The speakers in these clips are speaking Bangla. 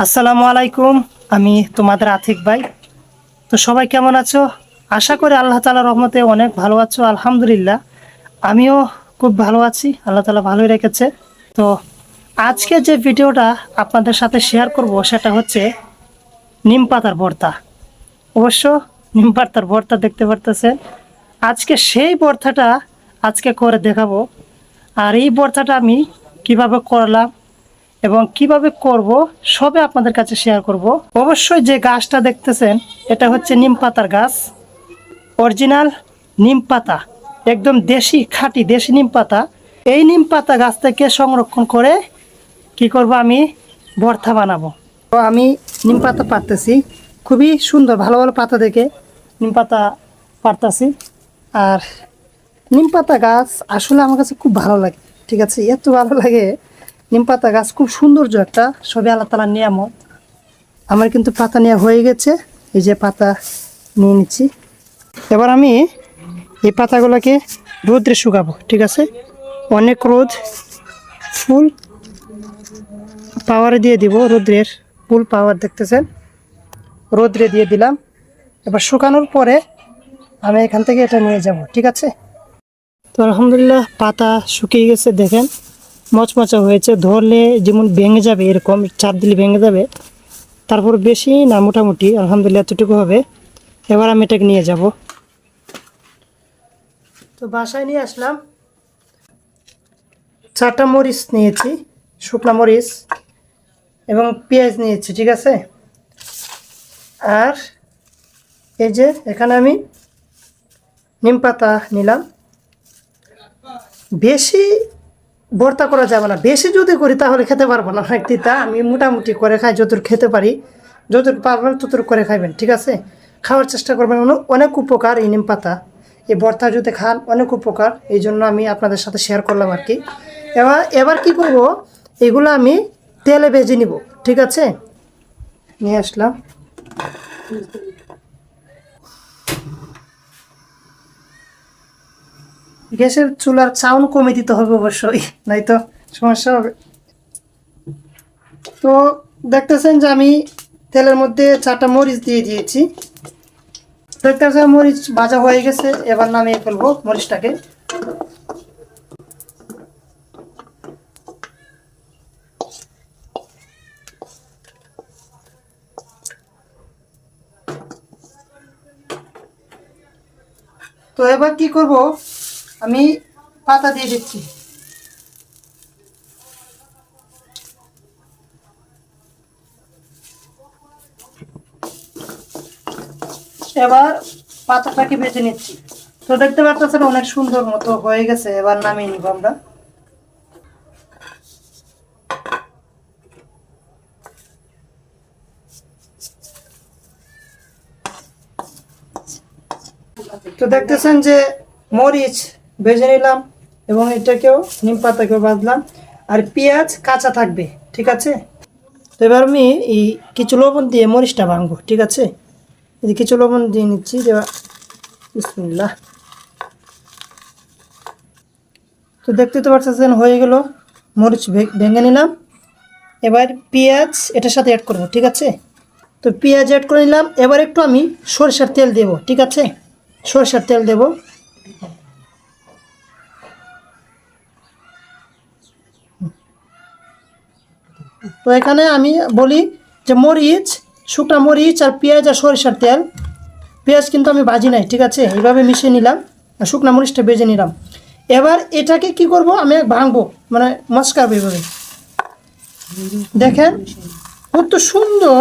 আসসালামু আলাইকুম। আমি তোমাদের আতিক ভাই। তো সবাই কেমন আছো? আশা করি আল্লাহ তাআলার রহমতে অনেক ভালো আছো। আলহামদুলিল্লাহ আমিও খুব ভালো আছি, আল্লাহ তাআলা ভালোই রেখেছে। তো আজকে যে ভিডিওটা আপনাদের সাথে শেয়ার করব সেটা হচ্ছে নিম পাতার ভর্তা। অবশ্য নিম পাতার ভর্তা দেখতে পারতেছেন। আজকে সেই ভর্তাটা আজকে করে দেখাবো। আর এই ভর্তাটা আমি কিভাবে করলাম এবং কিভাবে করব সবে আপনাদের কাছে শেয়ার করব। অবশ্যই যে গাছটা দেখতেছেন এটা হচ্ছে নিম পাতার গাছ, অরিজিনাল নিম পাতা, একদম দেশি খাঁটি দেশি নিম পাতা। এই নিম পাতা গাছ থেকে সংরক্ষণ করে কি করব, আমি ভর্তা বানাবো। তো আমি নিম পাতা পারতেছি, খুবই সুন্দর ভালো ভালো পাতা দেখে নিম পাতা পারতাছি। আর নিম পাতা গাছ আসলে আমার কাছে খুব ভালো লাগে, ঠিক আছে, এত ভালো লাগে। নিম পাতা গাছ খুব সৌন্দর্য একটা, সবই আল্লাহ তাআলার নিয়ামত। আমার কিন্তু পাতা নেওয়া হয়ে গেছে, এই যে পাতা নিয়ে নিচ্ছি। এবার আমি এই পাতাগুলোকে রোদ্রে শুকাবো, ঠিক আছে। অনেক রোদ, ফুল পাওয়ারে দিয়ে দিব, রোদ্রের ফুল পাওয়ার দেখতেছেন, রোদ্রে দিয়ে দিলাম। এবার শুকানোর পরে আমি এখান থেকে এটা নিয়ে যাব, ঠিক আছে। তো আলহামদুলিল্লাহ পাতা শুকিয়ে গেছে, দেখেন মচমচা হয়েছে, ধরলে যেমন ভেঙে যাবে, এরকম চাপ দিলে ভেঙে যাবে। তারপর বেশি না, মোটামুটি আলহামদুলিল্লাহ এতটুকু হবে। এবার আমি এটাকে নিয়ে যাব। তো বাসায় নিয়ে আসলাম, 4টা মরিচ নিয়েছি, শুকনো মরিচ, এবং পেঁয়াজ নিয়েছি, ঠিক আছে। আর এই যে এখানে আমি নিম পাতা নিলাম। বেশি ভর্তা করা যাবে না, বেশি যদি করি তাহলে খেতে পারবো না, অনেক তিতা। আমি মোটামুটি করে খাই, যতটুকু খেতে পারি, যতটুকু পারবেন ততটুকু করে খাইবেন, ঠিক আছে। খাওয়ার চেষ্টা করবেন, অনেক উপকার এই নিম পাতা। এই ভর্তা যদি খান অনেক উপকার, এই জন্য আমি আপনাদের সাথে শেয়ার করলাম আর কি। এবার এবার কি করব, এগুলো আমি তেলে ভেজে নিব, ঠিক আছে। নিয়ে আসলাম। গ্যাসের চুলার সাউন্ড কমে দিতে হবে অবশ্যই, নয়তো সমস্যা হবে। তো দেখতেছেন যে আমি তেলের মধ্যে 4টা মরিচ দিয়ে দিয়েছি। দেখতেছেন মরিচ ভাজা হয়ে গেছে, এবার নামিয়ে ফেলবো মরিচটাকে। তো এবার কি করব, আমি পাতা দিয়ে দিচ্ছি। এবার পাতাটাকে ভেজে নিচ্ছি। তো দেখতে পাচ্ছেন অনেক সুন্দর মতো হয়ে গেছে, এবার নামিয়ে নিব আমরা। তো দেখতেছেন যে মরিচ ভেজে নিলাম, এবং এটাকেও নিম পাতাকেও ভাজলাম। আর পেঁয়াজ কাঁচা থাকবে, ঠিক আছে। তো এবার আমি এই কিছু লবণ দিয়ে মরিচটা ভাঙবো, ঠিক আছে। এই যে কিছু লবণ দিয়ে নিচ্ছি, বিসমিল্লাহ। তো দেখতে তো পাচ্ছেন হয়ে গেল, মরিচ ভেঙে নিলাম। এবার পেঁয়াজ এটার সাথে অ্যাড করব, ঠিক আছে। তো পেঁয়াজ অ্যাড করে নিলাম। এবার একটু আমি সরষের তেল দেব, ঠিক আছে, সরষের তেল দেব। তো এখানে আমি বলি যে মরিচ, শুকনা মরিচ আর পেঁয়াজ আর সরিষার তেল, পেঁয়াজ কিন্তু আমি ভাজি নাই, ঠিক আছে, এইভাবে মিশিয়ে নিলাম আর শুকনা মরিচটা ভেজে নিলাম। এবার এটাকে কি করব, আমি ভাঙবো, মানে মশকাবো এইভাবে। দেখেন কত সুন্দর,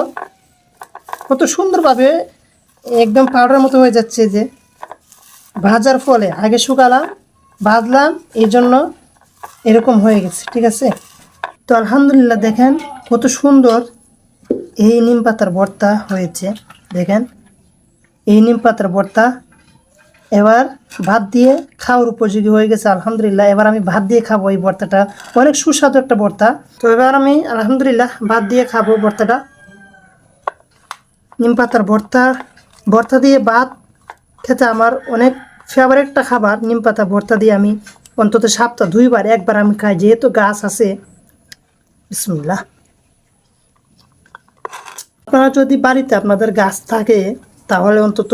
কত সুন্দরভাবে একদম পাউডার মতো হয়ে যাচ্ছে। যে ভাজার ফলে আগে শুকালাম, ভাজলাম, এই জন্য এরকম হয়ে গেছে, ঠিক আছে। তো আলহামদুলিল্লাহ দেখেন কত সুন্দর এই নিম পাতার ভর্তা হয়েছে, দেখেন এই নিম পাতার ভর্তা। এবার ভাত দিয়ে খাওয়ার উপযোগী হয়ে গেছে আলহামদুলিল্লাহ। এবার আমি ভাত দিয়ে খাবো এই ভর্তাটা, অনেক সুস্বাদু একটা ভর্তা। তো এবার আমি আলহামদুলিল্লাহ ভাত দিয়ে খাবো ভর্তাটা। নিম পাতার ভর্তা, ভর্তা দিয়ে ভাত খেতে আমার অনেক ফেভারিট একটা খাবার। নিম পাতা ভর্তা দিয়ে আমি অন্তত সপ্তাহে 2বার, একবার আমি খাই, যেহেতু গাছ আছে। বিসমিল্লাহ। আপনারা যদি বাড়িতে আপনাদের গাছ থাকে তাহলে অন্তত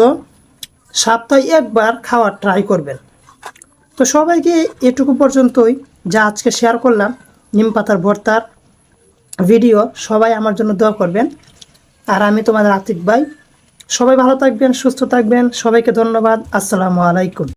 সপ্তাহে একবার খাওয়ার ট্রাই করবেন। তো সবাইকে এটুকু পর্যন্তই যা আজকে শেয়ার করলাম নিম পাতার ভর্তার ভিডিও। সবাই আমার জন্য দোয়া করবেন। আর আমি তোমাদের আতিক ভাই। সবাই ভালো থাকবেন, সুস্থ থাকবেন। সবাইকে ধন্যবাদ। আসসালামু আলাইকুম।